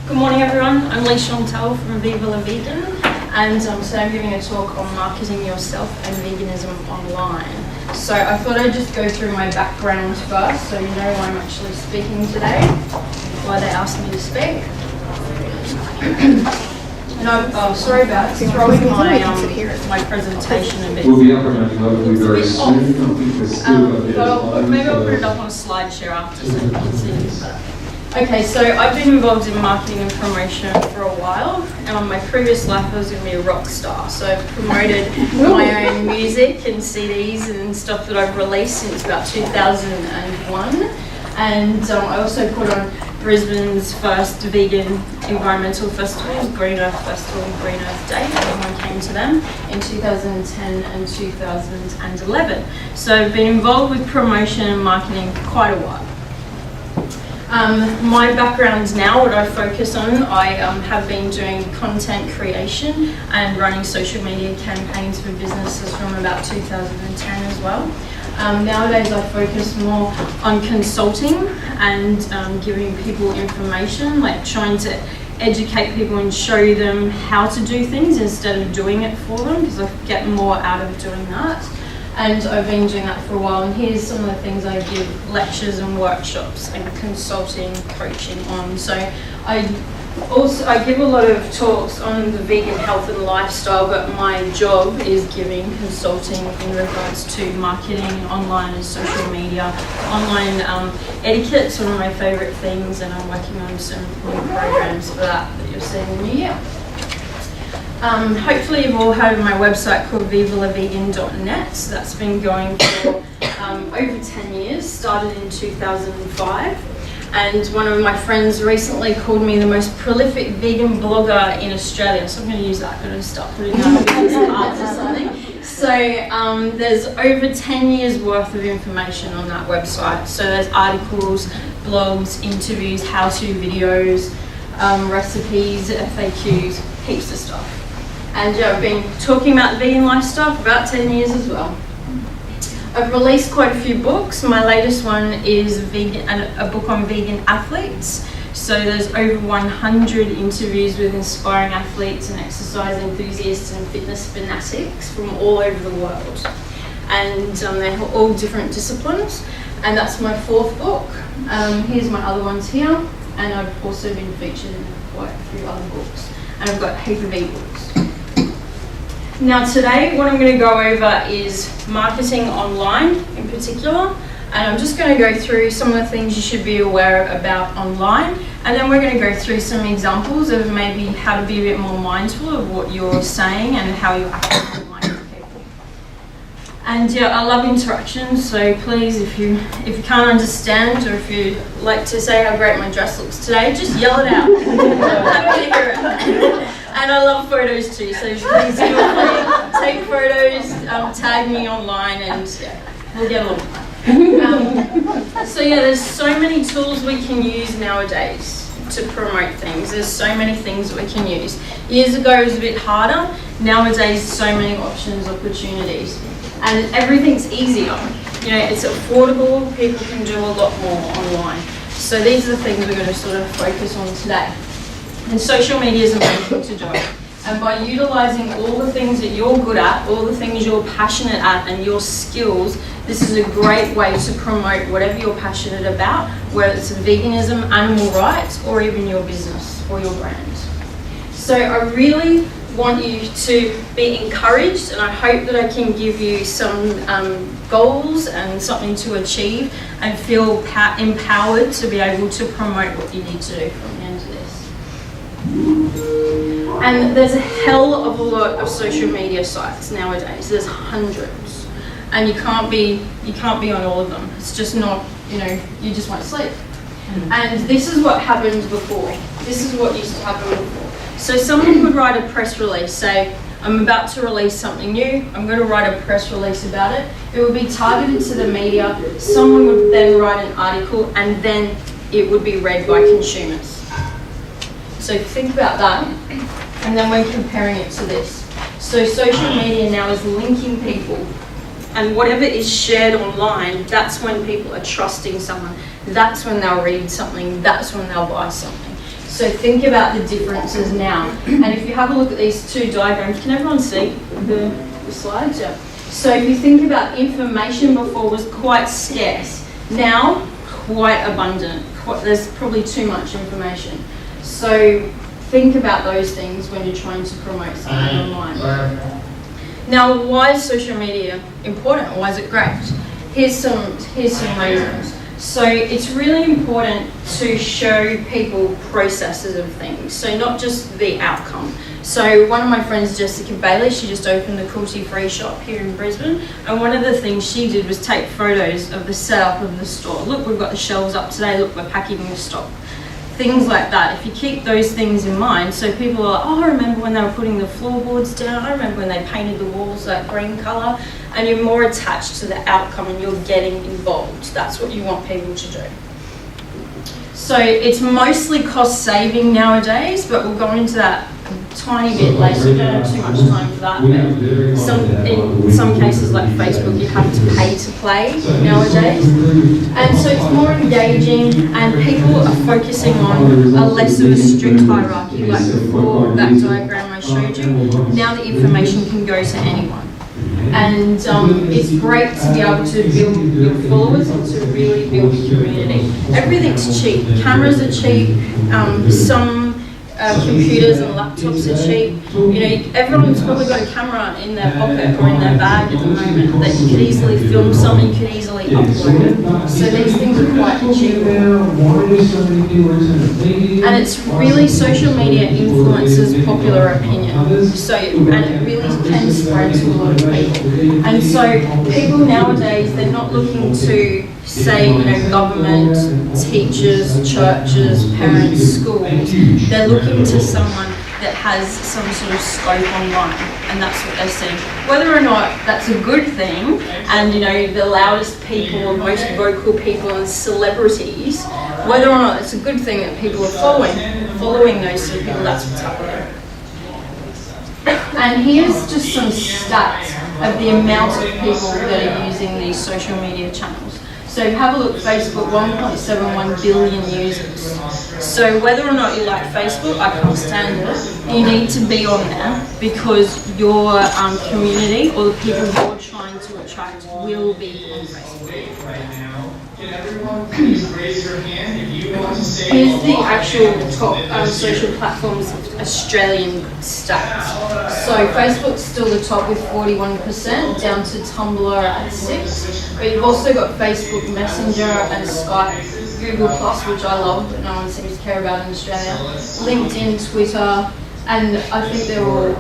Good morning everyone, I'm Leigh-Chantelle from Vegan, and today I'm giving a talk on marketing yourself and veganism online. So I thought I'd just go through my background first so you know why I'm actually speaking today, why they asked me to speak. And I'm sorry about throwing my presentation a bit. We'll be implementing hopefully very soon. Maybe I'll put it up on a slideshare after so you can see it better. Okay, so I've been involved in marketing and promotion for a while, and on my previous life I was going to be a rock star. So I've promoted my own music and CDs and stuff that I've released since about 2001. And I also put on Brisbane's first vegan environmental festival, Green Earth Festival, Green Earth Day. Everyone came to them in 2010 and 2011. So I've been involved with promotion and marketing for quite a while. My background now, what I focus on, I have been doing content creation and running social media campaigns for businesses from about 2010 as well. Nowadays I focus more on consulting and giving people information, like trying to educate people and show them how to do things instead of doing it for them, because I get more out of doing that. And I've been doing that for a while, and here's some of the things I give lectures and workshops and consulting, coaching on. So I give a lot of talks on the vegan health and lifestyle, but my job is giving consulting in regards to marketing, online and social media. Online etiquette's one of my favourite things, and I'm working on some new programs for that you'll see in the new year. Hopefully you've all heard of my website called vivalavegan.net. So that's been going for over 10 years, started in 2005. And one of my friends recently called me the most prolific vegan blogger in Australia. So I'm going to use that, I'm going to start putting that on business cards or something. So there's over 10 years worth of information on that website. So there's articles, blogs, interviews, how-to videos, recipes, FAQs, heaps of stuff. And yeah, I've been talking about vegan lifestyle for about 10 years as well. I've released quite a few books. My latest one is a book on vegan athletes. So there's over 100 interviews with inspiring athletes and exercise enthusiasts and fitness fanatics from all over the world. And they're all different disciplines. And that's my fourth book. Here's my other ones here. And I've also been featured in quite a few other books. And I've got a heap of ebooks. Now today what I'm going to go over is marketing online in particular, and I'm just going to go through some of the things you should be aware about online, and then we're going to go through some examples of maybe how to be a bit more mindful of what you're saying and how you're acting online with people. And yeah, I love interaction, so please if you can't understand, or if you like to say how great my dress looks today, just yell it out. I'm happy to hear it. And I love photos too, so please feel free, take photos, tag me online, and yeah, we'll get along. So yeah, there's so many tools we can use nowadays to promote things. There's so many things that we can use. Years ago it was a bit harder. Nowadays so many options, opportunities, and everything's easier. You know, it's affordable. People can do a lot more online. So these are the things we're going to sort of focus on today. And social media is amazing to do. And by utilising all the things that you're good at, all the things you're passionate at, and your skills, this is a great way to promote whatever you're passionate about, whether it's veganism, animal rights, or even your business or your brand. So I really want you to be encouraged, and I hope that I can give you some goals and something to achieve, and feel empowered to be able to promote what you need to do from the end of this. And there's a hell of a lot of social media sites nowadays. There's hundreds, and you can't be on all of them. It's just not, you just won't sleep. And this is what happened before. This is what used to happen before. So someone would write a press release, say, I'm about to release something new, I'm going to write a press release about it. It would be targeted to the media. Someone would then write an article, and then it would be read by consumers. So think about that, and then we're comparing it to this. So social media now is linking people, and whatever is shared online, that's when people are trusting someone. That's when they'll read something, that's when they'll buy something. So think about the differences now. And if you have a look at these two diagrams, can everyone see the slides? Yeah. So if you think about information before was quite scarce, now quite abundant. There's probably too much information. So think about those things when you're trying to promote something online. Now, why is social media important? Why is it great? Here's some reasons. So it's really important to show people processes of things, so not just the outcome. So one of my friends, Jessica Bailey, she just opened a cruelty-free shop here in Brisbane, and one of the things she did was take photos of the setup of the store. Look, we've got the shelves up today, look, we're packing the stock. Things like that. If you keep those things in mind, so people are like, oh, I remember when they were putting the floorboards down, I remember when they painted the walls that green colour, and you're more attached to the outcome and you're getting involved. That's what you want people to do. So it's mostly cost saving nowadays, but we'll go into that a tiny bit later. We don't have too much time for that, but in some cases like Facebook, you have to pay to play nowadays. And so it's more engaging, and people are focusing on a less of a strict hierarchy, like before that diagram I showed you. Now the information can go to anyone. And it's great to be able to build your followers and to really build a community. Everything's cheap. Cameras are cheap. Some computers and laptops are cheap. You know, everyone's probably got a camera in their pocket or in their bag at the moment that you could easily film something, you could easily upload. So these things are quite cheap. And it's really, social media influences popular opinion. So, and it really can spread to a lot of people. And so people nowadays, they're not looking to say, you know, government, teachers, churches, parents, schools. They're looking to someone that has some sort of scope online, and that's what they see. Whether or not that's a good thing, and you know, the loudest people or most vocal people and celebrities, whether or not it's a good thing that people are following those sort of people, that's what's happening. And here's just some stats of the amount of people that are using these social media channels. So have a look, Facebook, 1.71 billion users. So whether or not you like Facebook, I can't stand it, you need to be on there because your community or the people you're trying to attract will be on Facebook. Can everyone please raise your hand if you want to say... Here's the actual top social platforms of Australian stats. So Facebook's still the top with 41%, down to Tumblr at 6%. But you've also got Facebook Messenger and Skype, Google Plus, which I love, but no one seems to care about in Australia, LinkedIn, Twitter, and I think they're all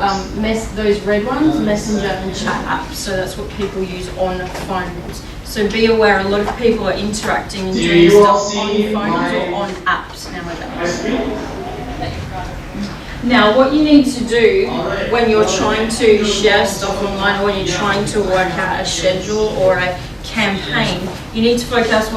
those red ones, Messenger and chat apps. So that's what people use on phones. So be aware, a lot of people are interacting and doing stuff on phones or on apps nowadays. Now, what you need to do when you're trying to share stuff online, or when you're trying to work out a schedule or a campaign, you need to focus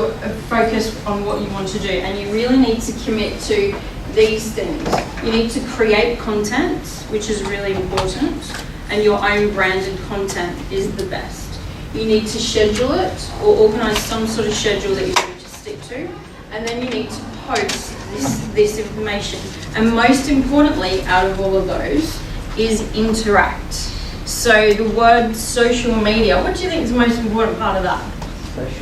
on what you want to do, and you really need to commit to these things. You need to create content, which is really important, and your own branded content is the best. You need to schedule it or organise some sort of schedule that you're going to stick to, and then you need to post this information. And most importantly, out of all of those, is interact. So the word social media, what do you think is the most important part of that?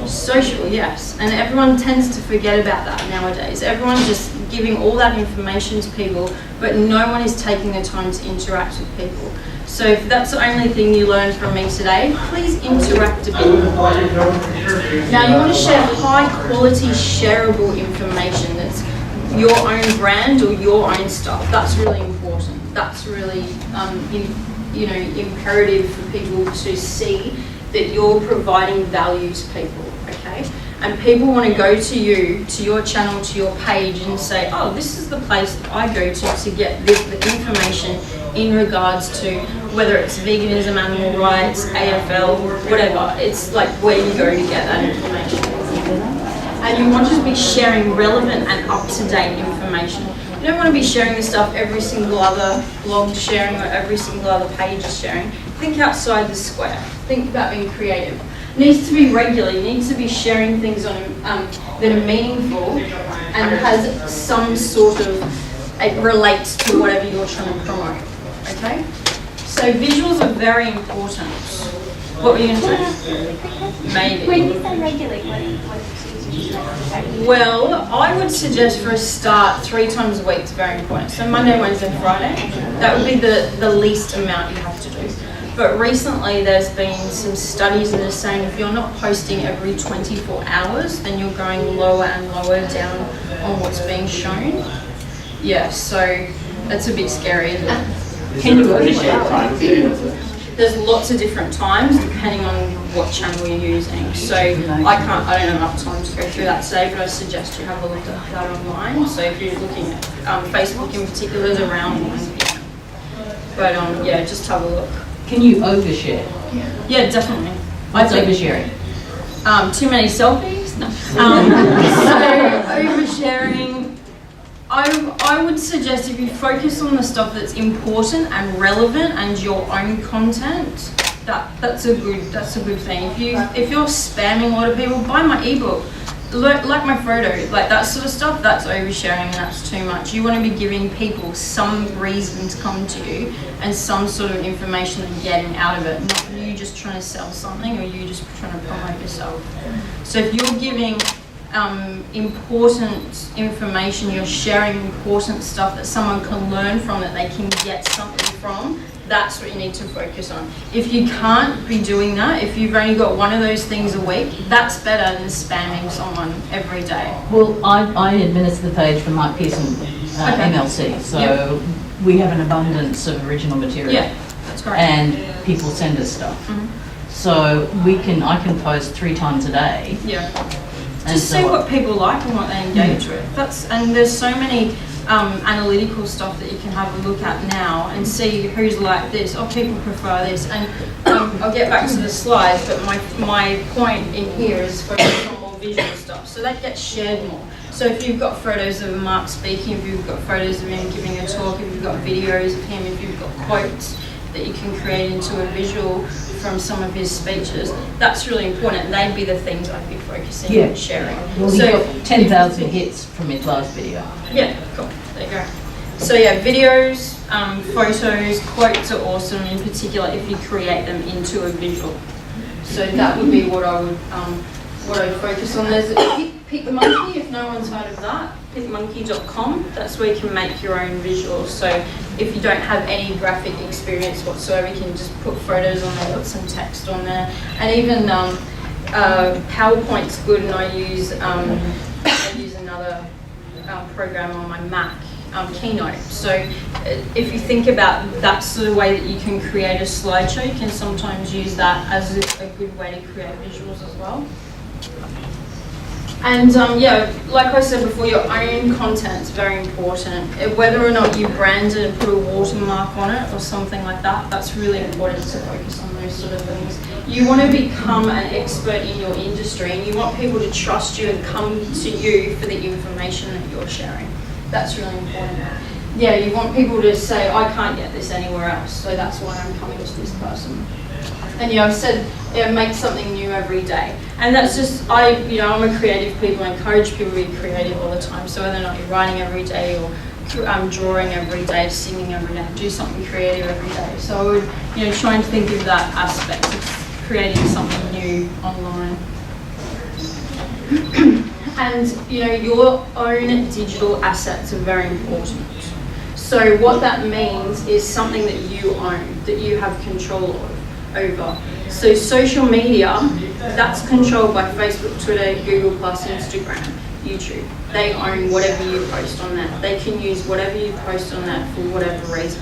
Social, yes. And everyone tends to forget about that nowadays. Everyone's just giving all that information to people, but no one is taking the time to interact with people. So if that's the only thing you learned from me today, please interact a bit more. Now you want to share high quality shareable information that's your own brand or your own stuff. That's really important. That's really imperative for people to see that you're providing value to people, okay? And people want to go to you, to your channel, to your page and say, oh, this is the place that I go to get the information in regards to whether it's veganism, animal rights, AFL, whatever. It's like where you go to get that information. And you want to be sharing relevant and up-to-date information. You don't want to be sharing this stuff every single other blog sharing or every single other page is sharing. Think outside the square. Think about being creative. It needs to be regular. You need to be sharing things on that are meaningful and has some sort of it relates to whatever you're trying to promote, okay? So visuals are very important. What were you going to say? Maybe. When you say regulate, what is usually? Well, I would suggest for a start 3 times a week is very important. So Monday, Wednesday, Friday, that would be the least amount you have to do. But recently there's been some studies that are saying if you're not posting every 24 hours, then you're going lower and lower down on what's being shown. Yeah, so that's a bit scary, isn't it? Can you overshare time? There's lots of different times depending on what channel you're using. So I don't have enough time to go through that today, but I suggest you have a look at that online. So if you're looking at Facebook in particular, there's around 1 p.m. But yeah, just have a look. Can you overshare? Yeah, definitely. What's oversharing? Too many selfies? No. So oversharing, I would suggest if you focus on the stuff that's important and relevant and your own content, that's a good thing. If you're spamming a lot of people, buy my ebook. Like my photo, like that sort of stuff, that's oversharing and that's too much. You want to be giving people some reason to come to you and some sort of information they're getting out of it, not you just trying to sell something or you just trying to promote yourself. So if you're giving important information, you're sharing important stuff that someone can learn from, that they can get something from, that's what you need to focus on. If you can't be doing that, if you've only got one of those things a week, that's better than spamming someone every day. Well, I administer the page for Mark Pearson MLC, so we have an abundance of original material. Yeah, that's great. And people send us stuff. Mm-hmm. So I can post 3 times a day. Yeah. Just see what people like and what they engage with. And there's so many analytical stuff that you can have a look at now and see who's like this, or people prefer this. And I'll get back to the slides, but my point in here is focusing on more visual stuff. So that gets shared more. So if you've got photos of Mark speaking, if you've got photos of him giving a talk, if you've got videos of him, if you've got quotes that you can create into a visual from some of his speeches, that's really important. And they'd be the things I'd be focusing on sharing. Well, he got 10,000 hits from his last video. Yeah, cool. There you go. So yeah, videos, photos, quotes are awesome, in particular if you create them into a visual. So that would be what I would focus on. There's PicMonkey, if no one's heard of that, picmonkey.com. That's where you can make your own visuals. So if you don't have any graphic experience whatsoever, you can just put photos on there, put some text on there, and even PowerPoint's good. And I use another program on my Mac, Keynote. So if you think about that sort of way that you can create a slideshow, you can sometimes use that as a good way to create visuals as well. And yeah, like I said before, your own content is very important. Whether or not you brand it and put a watermark on it or something like that, that's really important to focus on those sort of things. You want to become an expert in your industry, and you want people to trust you and come to you for the information that you're sharing. That's really important. Yeah, you want people to say, I can't get this anywhere else, so that's why I'm coming to this person. And I've said, make something new every day. And that's just, I'm a creative people. I encourage people to be creative all the time. So whether or not you're writing every day or drawing every day, singing every day, do something creative every day. So I would, try and think of that aspect of creating something new online. And, your own digital assets are very important. So what that means is something that you own, that you have control over. So social media, that's controlled by Facebook, Twitter, Google+, Instagram, YouTube. They own whatever you post on there. They can use whatever you post on there for whatever reason.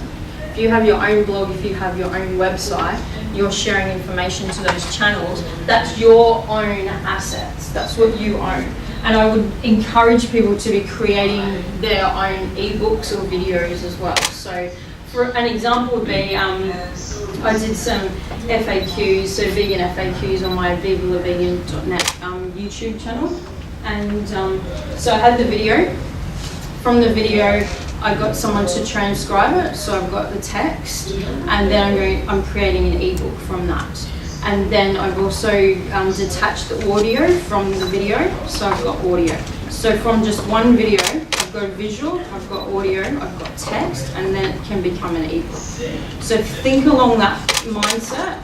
If you have your own blog, if you have your own website, you're sharing information to those channels, that's your own assets. That's what you own. And I would encourage people to be creating their own ebooks or videos as well. So for an example would be, I did some FAQs, so vegan FAQs on my VivaLaVegan.net YouTube channel. And so I had the video. From the video, I got someone to transcribe it, so I've got the text, and then I'm creating an ebook from that. And then I've also detached the audio from the video, so I've got audio. So from just one video, I've got a visual, I've got audio, I've got text, and then it can become an ebook. So think along that mindset.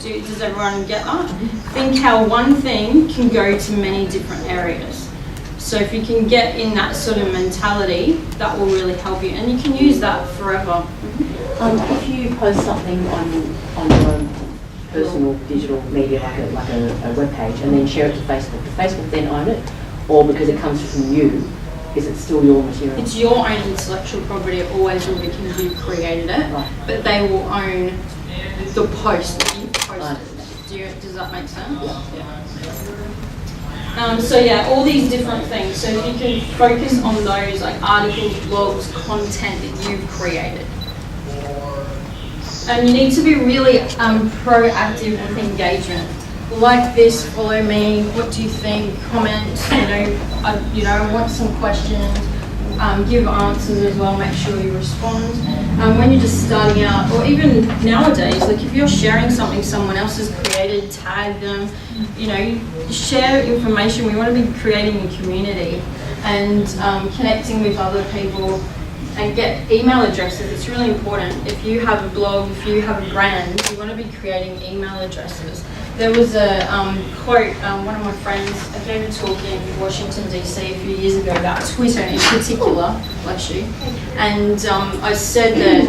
Does everyone get that? Think how one thing can go to many different areas. So if you can get in that sort of mentality, that will really help you, and you can use that forever. If you post something on your personal digital media, like a web page, and then share it to Facebook, does Facebook then own it, or because it comes from you, is it still your material? It's your own intellectual property. It always will be because you created it, Right. but they will own the post that you posted. Does that make sense? So yeah, all these different things. So if you can focus on those, like articles, blogs, content that you've created. And you need to be really proactive with engagement. Like this, follow me, what do you think, comment, I want some questions, give answers as well, make sure you respond. When you're just starting out, or even nowadays, like if you're sharing something someone else has created, tag them, share information. We want to be creating a community and connecting with other people. And get email addresses. It's really important. If you have a blog, if you have a brand, you want to be creating email addresses. There was a quote, one of my friends, I gave a talk in Washington DC a few years ago about Twitter in particular, bless you. And I said that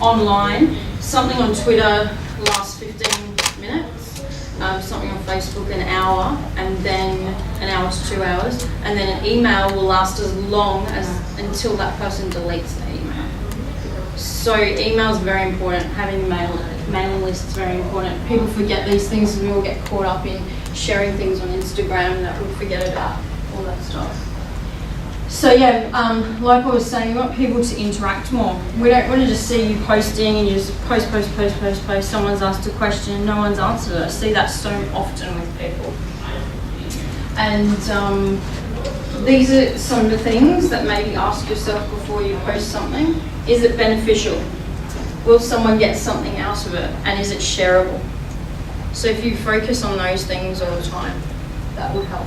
online, something on Twitter lasts 15 minutes, something on Facebook an hour, and then an hour to 2 hours, and then an email will last as long as until that person deletes the email. So email is very important. Having mailing lists is very important. People forget these things, and we all get caught up in sharing things on Instagram that we forget about all that stuff. So yeah, like I was saying, we want people to interact more. We don't want to just see you posting and you just post. Someone's asked a question, no one's answered it. I see that so often with people. And these are some of the things that maybe ask yourself before you post something. Is it beneficial? Will someone get something out of it? And is it shareable? So if you focus on those things all the time, that would help.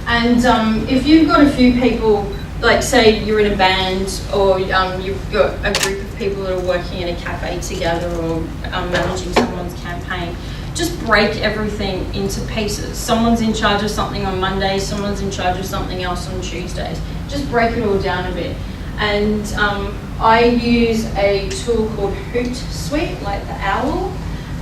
And if you've got a few people, like say you're in a band, or you've got a group of people that are working in a cafe together, or managing someone's campaign, just break everything into pieces. Someone's in charge of something on Mondays, someone's in charge of something else on Tuesdays. Just break it all down a bit. And I use a tool called Hootsuite, like the owl,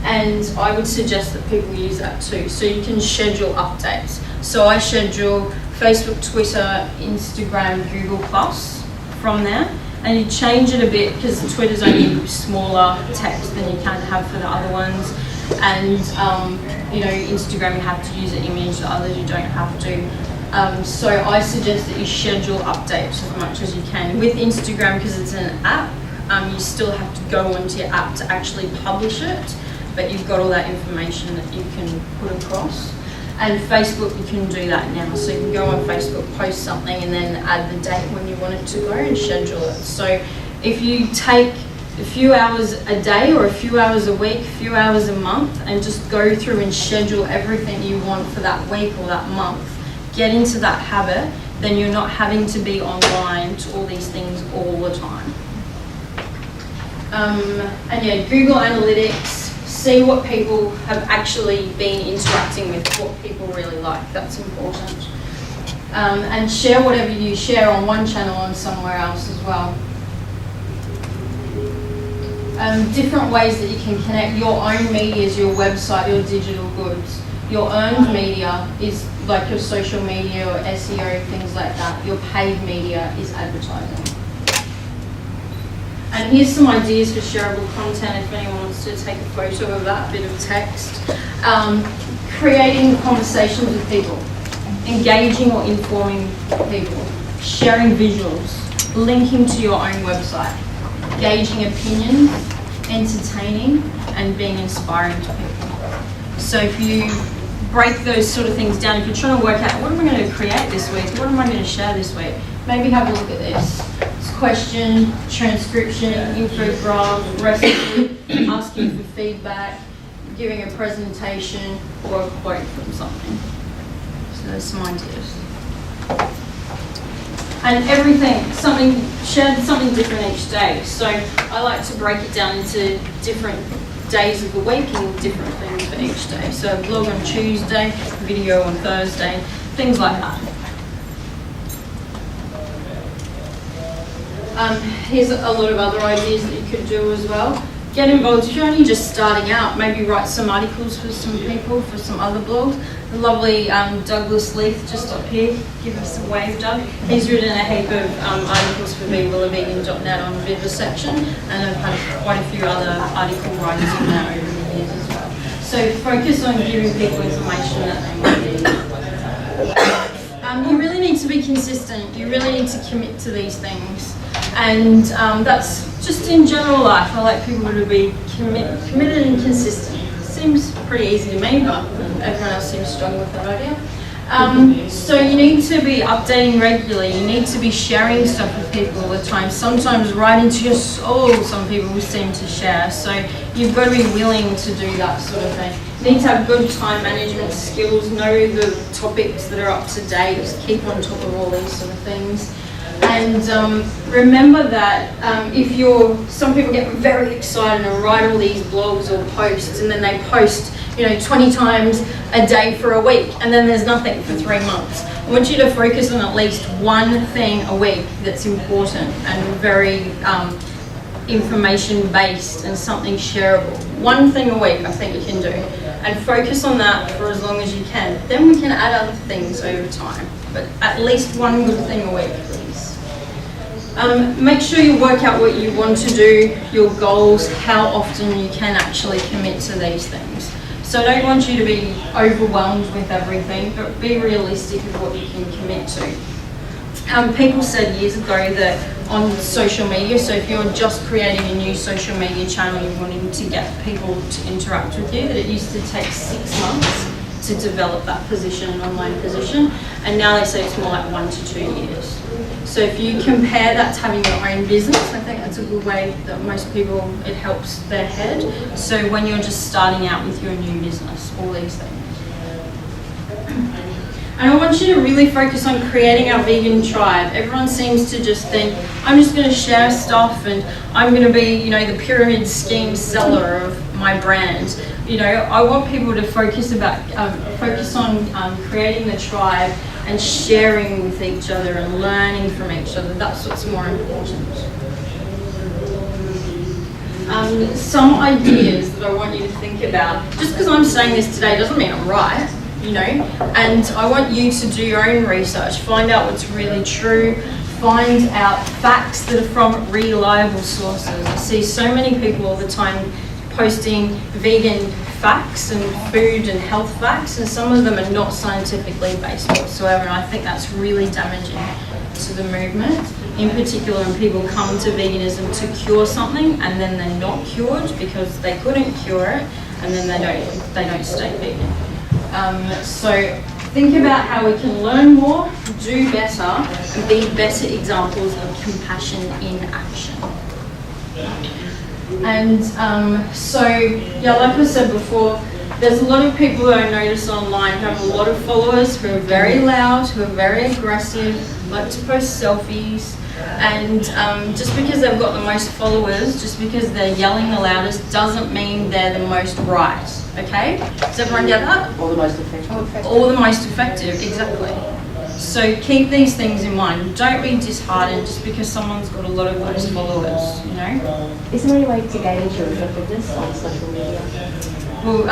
and I would suggest that people use that too. So you can schedule updates. So I schedule Facebook, Twitter, Instagram, Google Plus from there, and you change it a bit because Twitter's only smaller text than you can have for the other ones. And Instagram you have to use an image, the others you don't have to. So I suggest that you schedule updates as much as you can. With Instagram, because it's an app, you still have to go onto your app to actually publish it, but you've got all that information that you can put across. And Facebook, you can do that now. So you can go on Facebook, post something, and then add the date when you want it to go and schedule it. So if you take a few hours a day or a few hours a week, a few hours a month, and just go through and schedule everything you want for that week or that month, get into that habit, then you're not having to be online to all these things all the time. And yeah, Google Analytics, see what people have actually been interacting with, what people really like. That's important. And share whatever you share on one channel and somewhere else as well. Different ways that you can connect. Your own media is your website, your digital goods. Your earned media is like your social media or SEO, things like that. Your paid media is advertising. And here's some ideas for shareable content if anyone wants to take a photo of that bit of text. Creating conversations with people, engaging or informing people, sharing visuals, linking to your own website, gauging opinions, entertaining, and being inspiring to people. So if you break those sort of things down, if you're trying to work out what am I going to create this week, what am I going to share this week, maybe have a look at this. Question, transcription, infograph, recipe, asking for feedback, giving a presentation, or a quote from something. So there's some ideas. and shared something different each day. So I like to break it down into different days of the week and different things for each day. So vlog on Tuesday, video on Thursday, things like that. Here's a lot of other ideas that you could do as well. Get involved if you're only just starting out. Maybe write some articles for some people, for some other blogs. The lovely Douglas Leith just up here, give us a wave, Doug. He's written a heap of articles for veganism.net on vivisection, and I've had quite a few other article writers in there over the years as well. So focus on giving people information that they need. You really need to be consistent. You really need to commit to these things. And that's just in general life. I like people to be committed and consistent. Seems pretty easy to me, but everyone else seems to struggle with that idea. So you need to be updating regularly. You need to be sharing stuff with people all the time. Sometimes right into your soul, some people seem to share. So you've got to be willing to do that sort of thing. You need to have good time management skills, know the topics that are up to date, keep on top of all these sort of things. And remember that some people get very excited and write all these blogs or posts, and then they post 20 times a day for a week, and then there's nothing for 3 months. I want you to focus on at least one thing a week that's important and very information based and something shareable. One thing a week I think you can do, and focus on that for as long as you can. Then we can add other things over time, but at least one good thing a week, please. Make sure you work out what you want to do, your goals, how often you can actually commit to these things. So I don't want you to be overwhelmed with everything, but be realistic with what you can commit to. People said years ago that on social media, so if you're just creating a new social media channel, you're wanting to get people to interact with you, that it used to take 6 months to develop that position, an online position, and now they say it's more like 1 to 2 years. So if you compare that to having your own business, I think that's a good way that most people, it helps their head. So when you're just starting out with your new business, all these things. And I want you to really focus on creating our vegan tribe. Everyone seems to just think, I'm just going to share stuff and I'm going to be, the pyramid scheme seller of my brand. I want people to focus on creating the tribe and sharing with each other and learning from each other. That's what's more important. Some ideas that I want you to think about. Just because I'm saying this today doesn't mean I'm right, and I want you to do your own research, find out what's really true, find out facts that are from reliable sources. I see so many people all the time posting vegan facts and food and health facts, and some of them are not scientifically based whatsoever, and I think that's really damaging to the movement. In particular, when people come to veganism to cure something and then they're not cured because they couldn't cure it, and then they don't stay vegan. So think about how we can learn more, do better, and be better examples of compassion in action. And like I said before, there's a lot of people that I notice online who have a lot of followers who are very loud, who are very aggressive, like to post selfies, and just because they've got the most followers, just because they're yelling the loudest, doesn't mean they're the most right, okay? Does everyone get that? Or the most effective. Or the most effective, exactly. So keep these things in mind. Don't be disheartened just because someone's got a lot of those followers, Is there any way to gauge your effectiveness on social media? Well,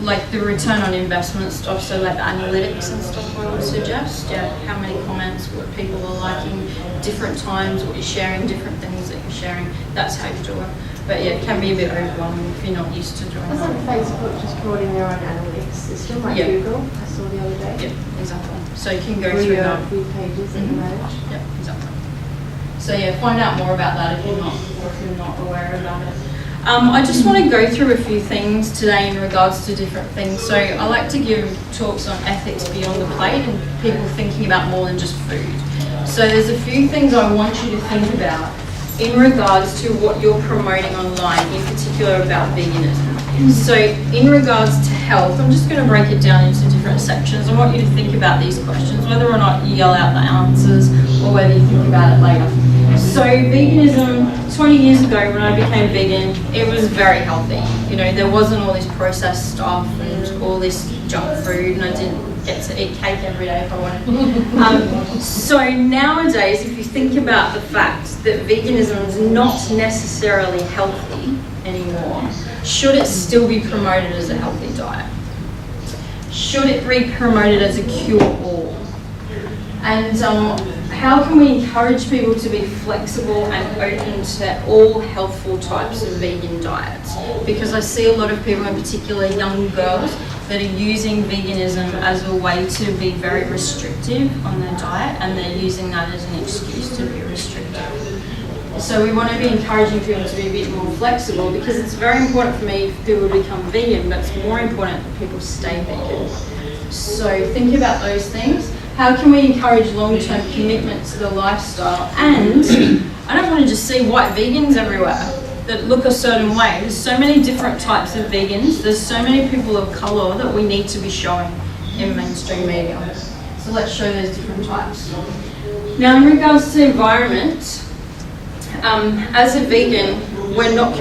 like the return on investment stuff, so like the analytics and stuff I would suggest, how many comments, what people are liking, different times, what you're sharing, different things that you're sharing, that's how you do it. But it can be a bit overwhelming if you're not used to doing That's that. like Facebook just brought in their own analytics system, like Google, I saw the other day. Yeah, exactly. So you can go Where through your that. food pages and manage. Yeah, exactly. So find out more about that if you're not aware about it. I just want to go through a few things today in regards to different things. So I like to give talks on ethics beyond the plate and people thinking about more than just food. So there's a few things I want you to think about in regards to what you're promoting online, in particular about veganism. So in regards to health, I'm just going to break it down into different sections. I want you to think about these questions, whether or not you yell out the answers or whether you think about it later. So veganism, 20 years ago when I became vegan, it was very healthy. You know, there wasn't all this processed stuff and all this junk food, and I didn't get to eat cake every day if I wanted. So nowadays, if you think about the fact that veganism is not necessarily healthy anymore, should it still be promoted as a healthy diet? Should it be promoted as a cure-all? And how can we encourage people to be flexible and open to all healthful types of vegan diets? Because I see a lot of people, in particular young girls, that are using veganism as a way to be very restrictive on their diet, and they're using that as an excuse to be restrictive. So we want to be encouraging people to be a bit more flexible, because it's very important for me for people to become vegan, but it's more important that people stay vegan. So think about those things. How can we encourage long-term commitment to the lifestyle? And I don't want to just see white vegans everywhere that look a certain way. There's so many different types of vegans. There's so many people of colour that we need to be showing in mainstream media. So let's show those different types. Now, in regards to environment, as a vegan, we're not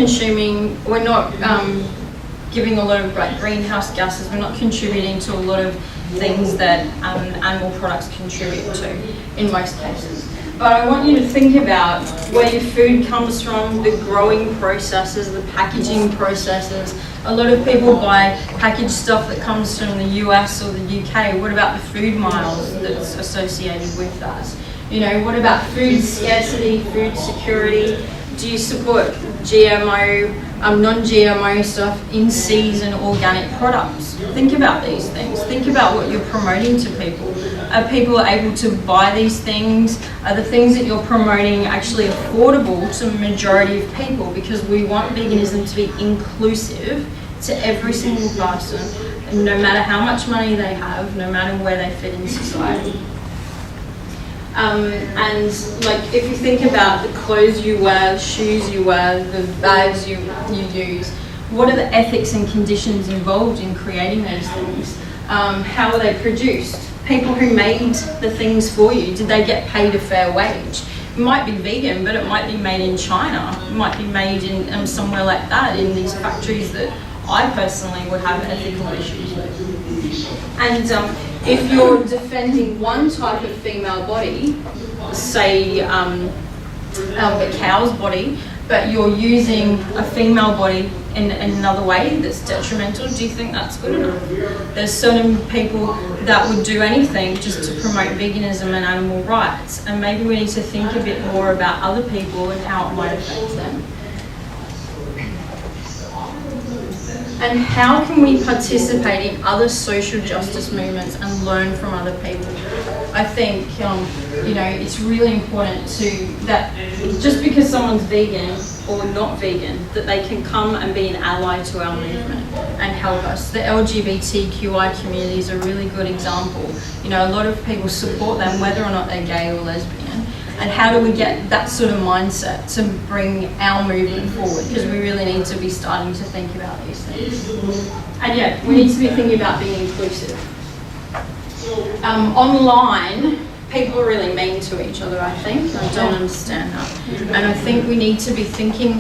giving a lot of like greenhouse gases. We're not contributing to a lot of things that animal products contribute to in most cases. But I want you to think about where your food comes from, the growing processes, the packaging processes. A lot of people buy packaged stuff that comes from the US or the UK. What about the food miles that's associated with that? You know, what about food scarcity, food security? Do you support GMO, non-GMO stuff, in-season organic products? Think about these things. Think about what you're promoting to people. Are people able to buy these things? Are the things that you're promoting actually affordable to the majority of people? Because we want veganism to be inclusive to every single person, no matter how much money they have, no matter where they fit in society. And like if you think about the clothes you wear, the shoes you wear, the bags you use, what are the ethics and conditions involved in creating those things? How are they produced? People who made the things for you, did they get paid a fair wage? It might be vegan, but it might be made in China. It might be made in somewhere like that, in these factories that I personally would have ethical issues with. And if you're defending one type of female body, say a cow's body, but you're using a female body in another way that's detrimental, do you think that's good enough? There's certain people that would do anything just to promote veganism and animal rights, and maybe we need to think a bit more about other people and how it might affect them. And how can we participate in other social justice movements and learn from other people? I think, you know, it's really important that just because someone's vegan or not vegan, that they can come and be an ally to our movement and help us. The LGBTQI community is a really good example. You know, a lot of people support them whether or not they're gay or lesbian. And how do we get that sort of mindset to bring our movement forward? Because we really need to be starting to think about these things. And yeah, we need to be thinking about being inclusive. Online, people are really mean to each other, I think. I don't understand that. And I think we need to be thinking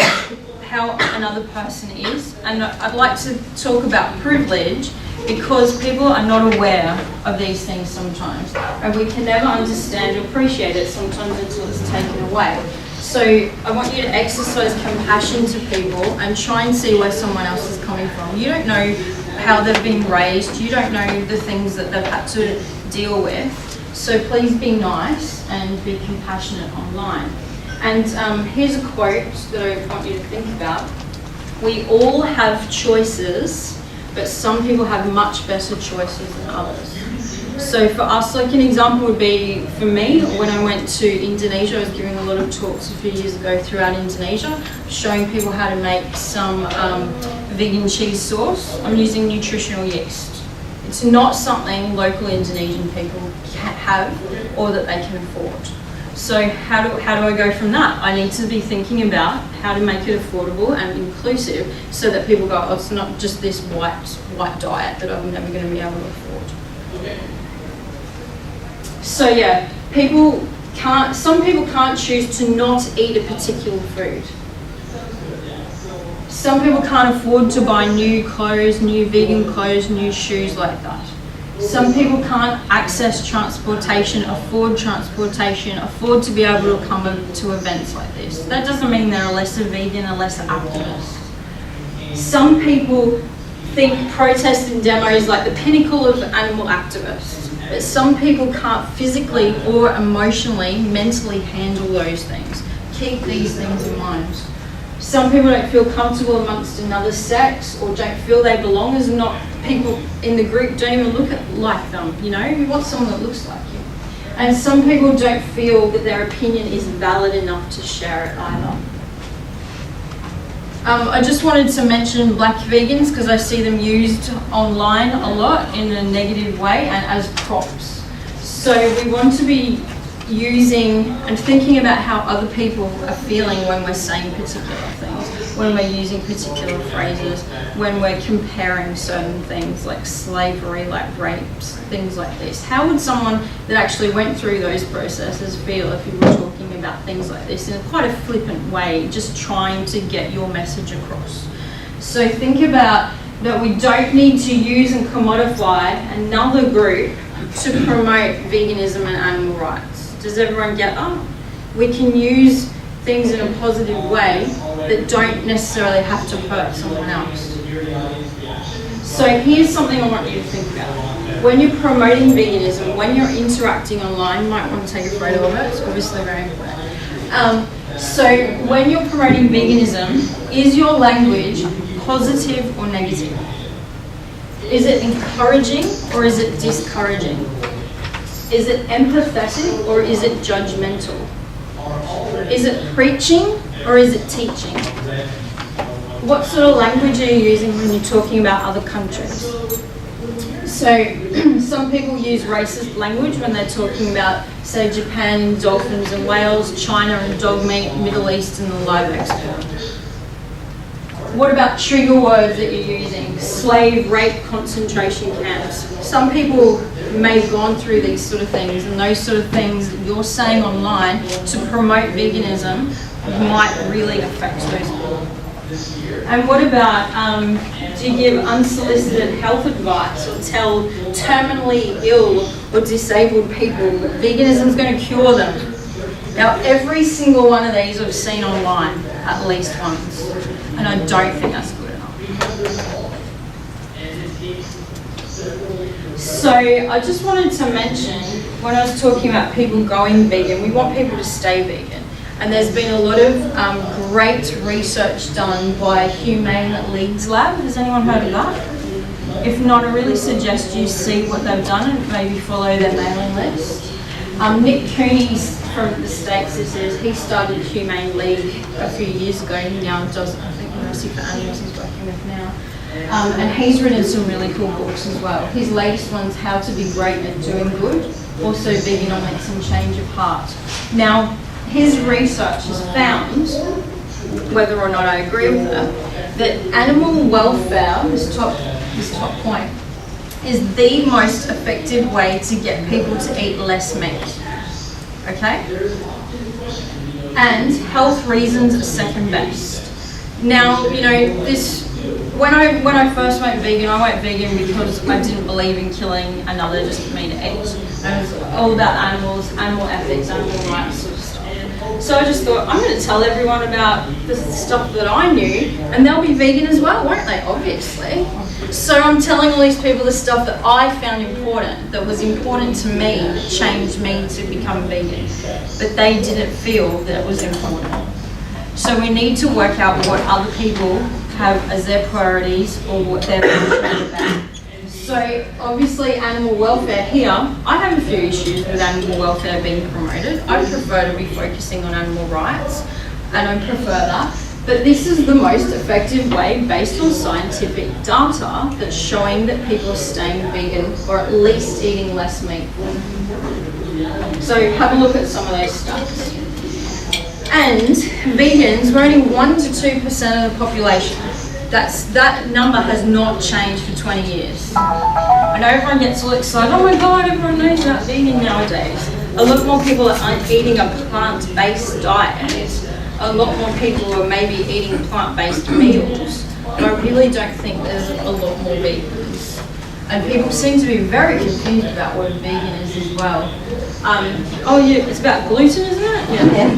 how another person is. And I'd like to talk about privilege, because people are not aware of these things sometimes, and we can never understand or appreciate it sometimes until it's taken away. So I want you to exercise compassion to people and try and see where someone else is coming from. You don't know how they've been raised, you don't know the things that they've had to deal with, so please be nice and be compassionate online. And here's a quote that I want you to think about. We all have choices, but some people have much better choices than others. So for us, like an example would be, for me, when I went to Indonesia, I was giving a lot of talks a few years ago throughout Indonesia, showing people how to make some vegan cheese sauce. I'm using nutritional yeast. It's not something local Indonesian people have or that they can afford. So how do I go from that? I need to be thinking about how to make it affordable and inclusive so that people go, oh, it's not just this white white diet that I'm never going to be able to afford. So yeah, some people can't choose to not eat a particular food. Some people can't afford to buy new clothes, new vegan clothes, new shoes like that. Some people can't access transportation, afford to be able to come to events like this. That doesn't mean they're a lesser vegan, a lesser activist. Some people think protest and demo is like the pinnacle of animal activists, but some people can't physically or emotionally, mentally handle those things. Keep these things in mind. Some people don't feel comfortable amongst another sex or don't feel they belong as not people in the group don't even look like them, you know, you want someone that looks like you. And some people don't feel that their opinion is valid enough to share it either. I just wanted to mention black vegans because I see them used online a lot in a negative way and as props. So we want to be using and thinking about how other people are feeling when we're saying particular things, when we're using particular phrases, when we're comparing certain things like slavery, like rapes, things like this. How would someone that actually went through those processes feel if you were talking about things like this in quite a flippant way, just trying to get your message across? So think about that we don't need to use and commodify another group to promote veganism and animal rights. Does everyone get that? We can use things in a positive way that don't necessarily have to hurt someone else. So here's something I want you to think about. When you're promoting veganism, when you're interacting online, you might want to take a photo of it, it's obviously very important. So when you're promoting veganism, is your language positive or negative? Is it encouraging or is it discouraging? Is it empathetic or is it judgmental? Is it preaching or is it teaching? What sort of language are you using when you're talking about other countries? So some people use racist language when they're talking about, say, Japan and dolphins and whales, China and dog meat, Middle East and the live export. What about trigger words that you're using? Slave, rape, concentration camps. Some people may have gone through these sort of things, and those sort of things that you're saying online to promote veganism might really affect those people. And what about, do you give unsolicited health advice or tell terminally ill or disabled people that veganism is going to cure them? Now, every single one of these I've seen online at least once, and I don't think that's good enough. So I just wanted to mention, when I was talking about people going vegan, we want people to stay vegan. And there's been a lot of great research done by Humane Leagues Lab. Has anyone heard of that? If not, I really suggest you see what they've done and maybe follow their mailing list. Nick Cooney's from the States, he started Humane League a few years ago. He now does, I think, Mercy for Animals he's working with now. And he's written some really cool books as well. His latest one's How to Be Great at Doing Good, also Veganomics and Change of Heart. Now, his research has found, whether or not I agree with it, that animal welfare, this top point, is the most effective way to get people to eat less meat. Okay? And health reasons are second best. Now, you know, this, when I first went vegan, I went vegan because I didn't believe in killing another just for me to eat. And it was all about animals, animal ethics, animal rights, sort of stuff. So I just thought, I'm going to tell everyone about the stuff that I knew, and they'll be vegan as well, won't they? Obviously. So I'm telling all these people the stuff that I found important, that was important to me, that changed me to become vegan. But they didn't feel that it was important. So we need to work out what other people have as their priorities or what they're passionate about. So obviously animal welfare here, I have a few issues with animal welfare being promoted. I prefer to be focusing on animal rights, and I prefer that. But this is the most effective way based on scientific data that's showing that people are staying vegan or at least eating less meat. So have a look at some of those stats. And vegans, we're only 1 to 2% of the population. That number has not changed for 20 years. I know everyone gets all excited, oh my God, everyone knows about vegan nowadays. A lot more people are eating a plant-based diet. A lot more people are maybe eating plant-based meals. But I really don't think there's a lot more vegans. And people seem to be very confused about what vegan is as well. Oh yeah, it's about gluten, isn't it? Yeah.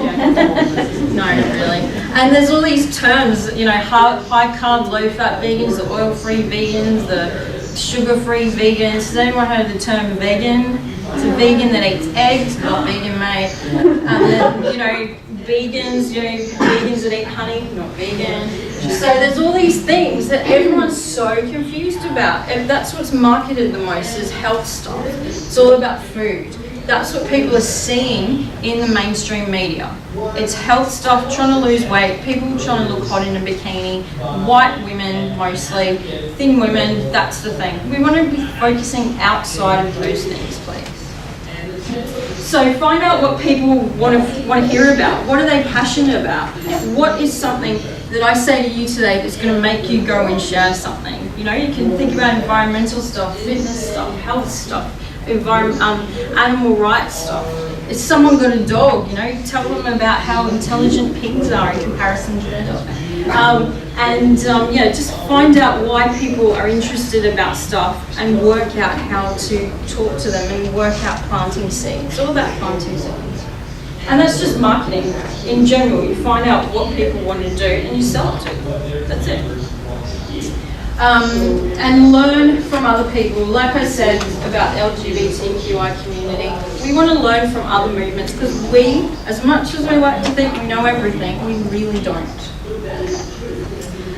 No, not really. And there's all these terms, you know, high carb, low fat vegans, the oil free vegans, the sugar free vegans. Has anyone heard of the term vegan? It's a vegan that eats eggs, not vegan, mate. And then, you know, vegans that eat honey, not vegan. So there's all these things that everyone's so confused about. And that's what's marketed the most is health stuff. It's all about food. That's what people are seeing in the mainstream media. It's health stuff, trying to lose weight, people trying to look hot in a bikini, white women mostly, thin women, that's the thing. We want to be focusing outside of those things, please. So find out what people want to hear about. What are they passionate about? What is something that I say to you today that's going to make you go and share something? You know, you can think about environmental stuff, fitness stuff, health stuff, animal rights stuff. Is someone got a dog? You know, tell them about how intelligent pigs are in comparison to their dog. Just find out why people are interested about stuff and work out how to talk to them and work out planting seeds. It's all about planting seeds. And that's just marketing in general. You find out what people want to do and you sell it to them. That's it. And learn from other people. Like I said about the LGBTQI community, we want to learn from other movements because we, as much as we like to think we know everything, we really don't.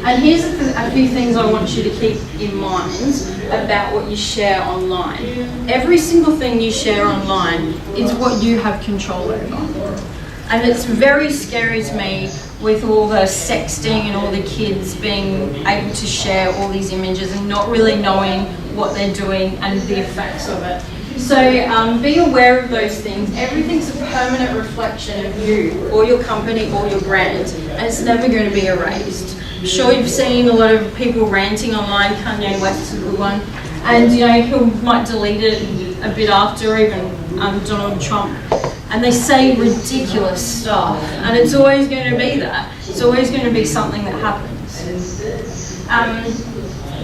And here's a few things I want you to keep in mind about what you share online. Every single thing you share online is what you have control over. And it's very scary to me with all the sexting and all the kids being able to share all these images and not really knowing what they're doing and the effects of it. So be aware of those things. Everything's a permanent reflection of you or your company or your brand, and it's never going to be erased. I'm sure you've seen a lot of people ranting online. Kanye West is a good one. And you know, he might delete it a bit after, or even Donald Trump. And they say ridiculous stuff, and it's always going to be that. It's always going to be something that happens.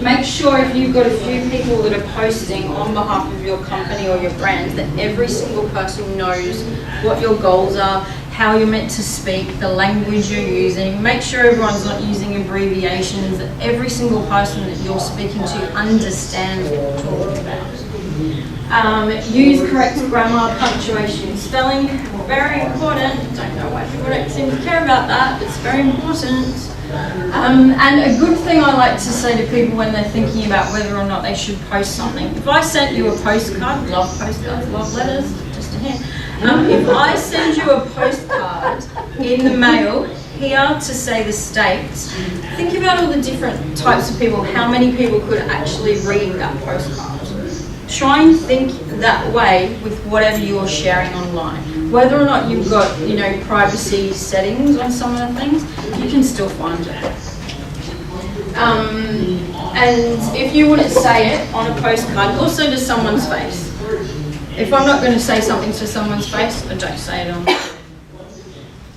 Make sure if you've got a few people that are posting on behalf of your company or your brand, that every single person knows what your goals are, how you're meant to speak, the language you're using. Make sure everyone's not using abbreviations, that every single person that you're speaking to understands what you're talking about. Use correct grammar, punctuation, spelling, very important. Don't know why people don't seem to care about that, but it's very important. And a good thing I like to say to people when they're thinking about whether or not they should post something, if I sent you a postcard, love postcards, love letters, just a hint. If I send you a postcard in the mail here to say the States, think about all the different types of people, how many people could actually read that postcard. Try and think that way with whatever you're sharing online. Whether or not you've got, you know, privacy settings on some of the things, you can still find it. And if you wouldn't say it on a postcard, also to someone's face. If I'm not going to say something to someone's face, I don't say it on.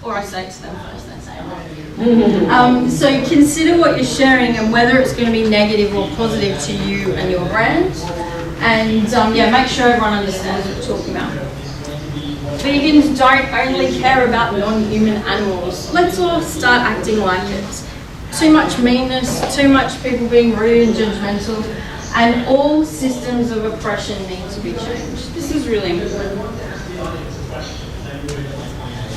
Or I say it to them first, then say it. So consider what you're sharing and whether it's going to be negative or positive to you and your brand. And make sure everyone understands what you're talking about. Vegans don't only care about non-human animals. Let's all start acting like it. Too much meanness, too much people being rude and judgmental, and all systems of oppression need to be changed. This is really important.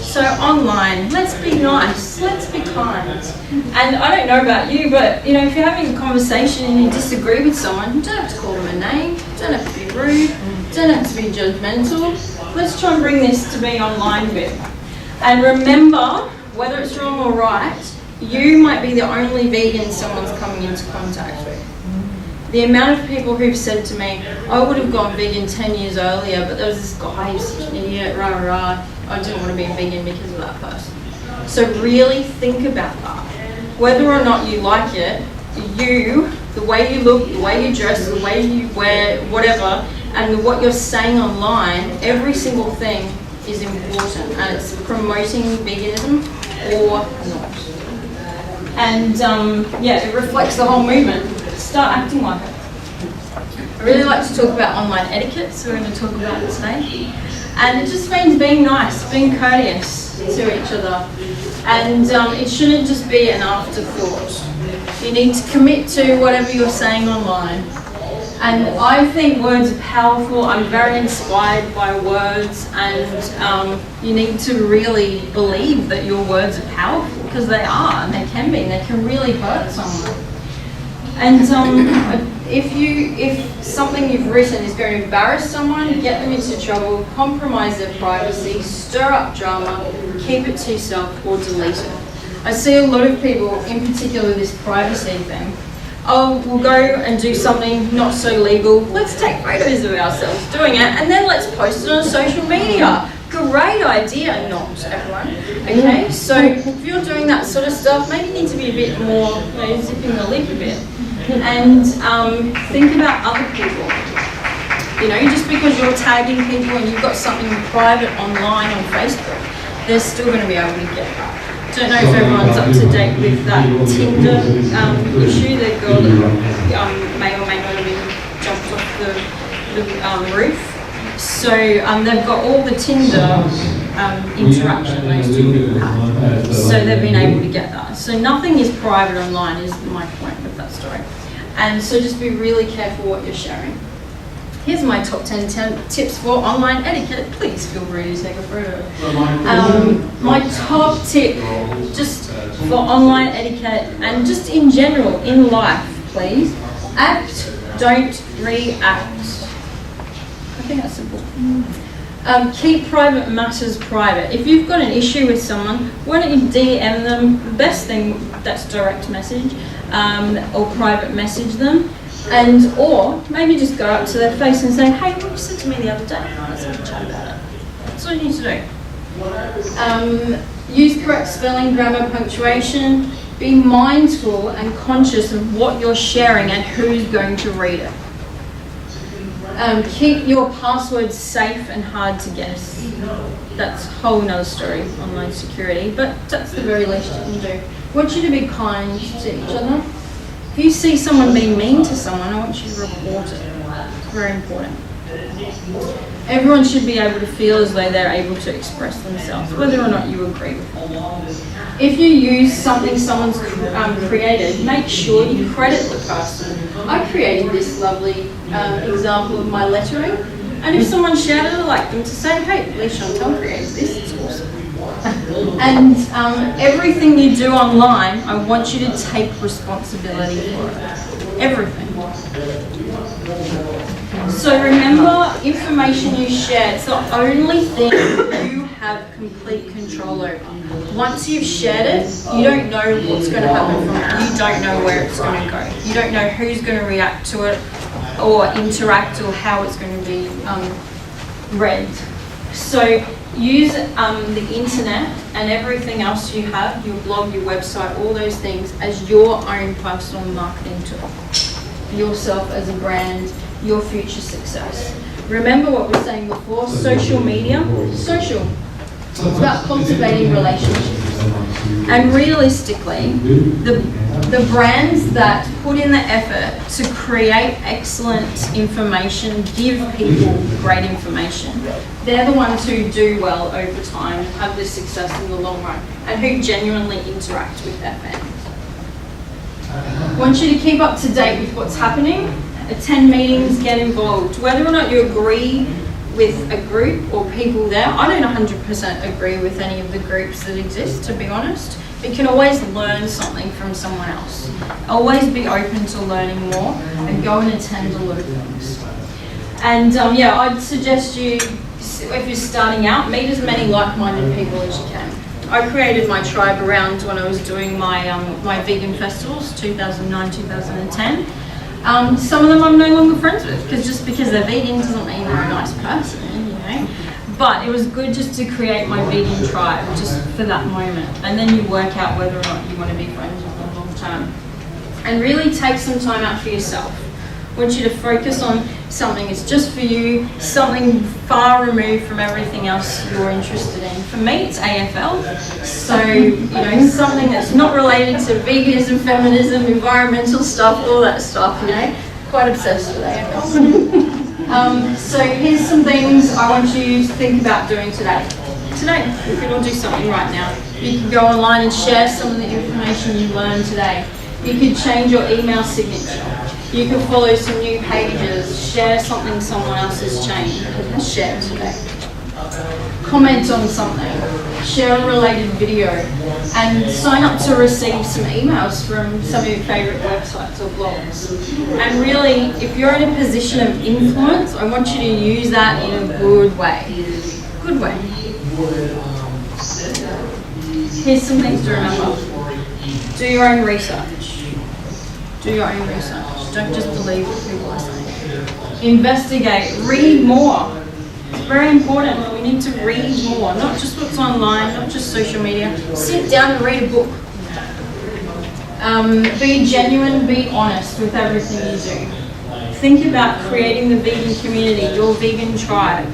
So online, let's be nice, let's be kind. And I don't know about you, but you know, if you're having a conversation and you disagree with someone, you don't have to call them a name, you don't have to be rude, you don't have to be judgmental. Let's try and bring this to be online bit. And remember, whether it's wrong or right, you might be the only vegan someone's coming into contact with. The amount of people who've said to me, I would have gone vegan 10 years earlier, but there was this guy who's such an idiot, rah. I didn't want to be a vegan because of that person. So really think about that. Whether or not you like it, you, the way you look, the way you dress, the way you wear, whatever, and what you're saying online, every single thing is important, and it's promoting veganism or not. And yeah, it reflects the whole movement. Start acting like it. I really like to talk about online etiquette, so we're going to talk about it today. And it just means being nice, being courteous to each other. And it shouldn't just be an afterthought. You need to commit to whatever you're saying online. And I think words are powerful. I'm very inspired by words, and you need to really believe that your words are powerful, because they are, and they can be. They can really hurt someone. And if something you've written is going to embarrass someone, get them into trouble, compromise their privacy, stir up drama, keep it to yourself, or delete it. I see a lot of people, in particular this privacy thing. Oh, we'll go and do something not so legal. Let's take photos of ourselves doing it, and then let's post it on social media. Great idea, not everyone. Okay, so if you're doing that sort of stuff, maybe you need to be a bit more, zipping the lip a bit. And think about other people. Just because you're tagging people and you've got something private online on Facebook, they're still going to be able to get that. Don't know if everyone's up to date with that Tinder issue. The girl that may or may not have been jumped off the roof. So they've got all the Tinder interaction those two people had. So they've been able to get that. So nothing is private online is my point with that story. And so just be really careful what you're sharing. Here's my top 10 tips for online etiquette. Please feel free to take a photo. My top tip, just for online etiquette and just in general, in life, please. Act, don't react. I think that's simple. Keep private matters private. If you've got an issue with someone, why don't you DM them? The best thing, that's direct message, or private message them. Or maybe just go up to their face and say, hey, what you said to me the other day? Let's have a chat about it. That's all you need to do. Use correct spelling, grammar, punctuation. Be mindful and conscious of what you're sharing and who's going to read it. Keep your passwords safe and hard to guess. That's a whole nother story, online security, but that's the very least you can do. I want you to be kind to each other. If you see someone being mean to someone, I want you to report it. It's very important. Everyone should be able to feel as though they're able to express themselves, whether or not you agree with it. If you use something someone's created, make sure you credit the person. I created this lovely example of my lettering, and if someone shared it, I'd like them to say, hey, Leigh-Chantelle created this, it's awesome. And everything you do online, I want you to take responsibility for it. Everything. So remember, information you share, it's the only thing you have complete control over. Once you've shared it, you don't know what's going to happen from it. You don't know where it's going to go. You don't know who's going to react to it or interact or how it's going to be read. So use the internet and everything else you have, your blog, your website, all those things as your own personal marketing tool. Yourself as a brand, your future success. Remember what we were saying before, social media, social. It's about cultivating relationships. And realistically, the brands that put in the effort to create excellent information, give people great information, they're the ones who do well over time, have the success in the long run, and who genuinely interact with their fans. I want you to keep up to date with what's happening, attend meetings, get involved. Whether or not you agree with a group or people there, I don't 100% agree with any of the groups that exist, to be honest. You can always learn something from someone else. Always be open to learning more and go and attend a lot of things. And yeah, I'd suggest you, if you're starting out, meet as many like-minded people as you can. I created my tribe around when I was doing my my vegan festivals, 2009, 2010. Some of them I'm no longer friends with, because just because they're vegan doesn't mean they're a nice person, you know. But it was good just to create my vegan tribe, just for that moment. And then you work out whether or not you want to be friends with them long term. and really take some time out for yourself. I want you to focus on something that's just for you, something far removed from everything else you're interested in. For me, it's AFL. So, something that's not related to veganism, feminism, environmental stuff, all that stuff, Quite obsessed with AFL. So here's some things I want you to think about doing today. Today, you can all do something right now. You can go online and share some of the information you learned today. You could change your email signature. You can follow some new pages, share something someone else has shared today. Comment on something, share a related video, and sign up to receive some emails from some of your favourite websites or blogs. And really, if you're in a position of influence, I want you to use that in a good way. Good way. Here's some things to remember. Do your own research. Do your own research. Don't just believe what people are saying. Investigate. Read more. It's very important. We need to read more. Not just what's online, not just social media. Sit down and read a book. Be genuine, be honest with everything you do. Think about creating the vegan community, your vegan tribe.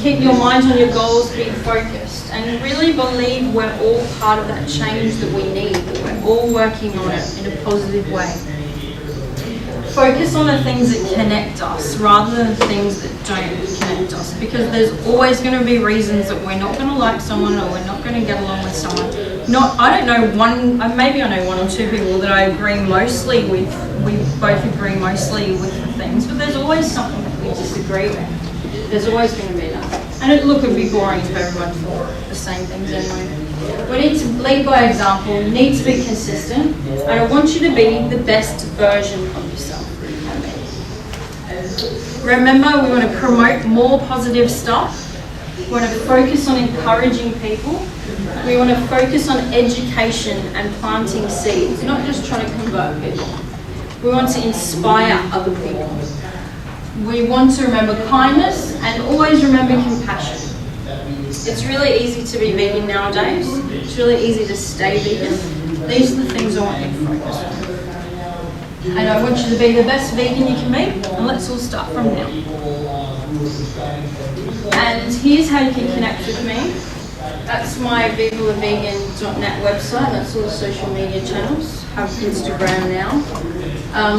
Keep your mind on your goals, be focused, and really believe we're all part of that change that we need, that we're all working on it in a positive way. Focus on the things that connect us rather than things that don't connect us, because there's always going to be reasons that we're not going to like someone or we're not going to get along with someone. Maybe I know one or two people that I agree mostly with, we both agree mostly with the things, but there's always something that we disagree with. There's always going to be that. And it would be boring if everyone thought the same things anyway. We need to lead by example, we need to be consistent, and I want you to be the best version of yourself that you can be. Remember, we want to promote more positive stuff. We want to focus on encouraging people. We want to focus on education and planting seeds, not just trying to convert people. We want to inspire other people. We want to remember kindness and always remember compassion. It's really easy to be vegan nowadays. It's really easy to stay vegan. These are the things I want you to focus on. And I want you to be the best vegan you can be, and let's all start from now. And here's how you can connect with me. That's my VivalaVegan.net website. That's all the social media channels. I have Instagram now.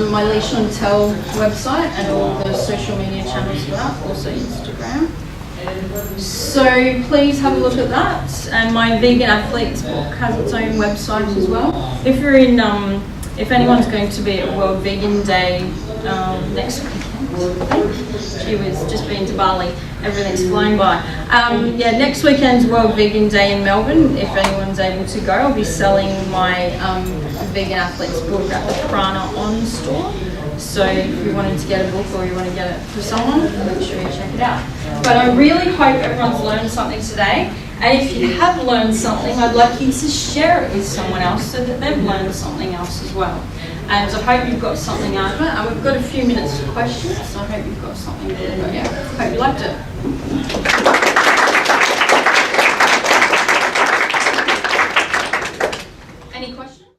My Leigh-Chantelle website and all the social media channels for that, also Instagram. So please have a look at that. And my Vegan Athletes book has its own website as well. If you're in, if anyone's going to be at World Vegan Day next weekend, she was just been to Bali. Everything's flying by. Next weekend's World Vegan Day in Melbourne. If anyone's able to go, I'll be selling my Vegan Athletes book at the Prana On store. So if you wanted to get a book or you want to get it for someone, make sure you check it out. But I really hope everyone's learned something today. And if you have learned something, I'd like you to share it with someone else so that they've learned something else as well. And I hope you've got something out of it. And we've got a few minutes for questions, so I hope you've got something to do. But hope you liked it. Any questions?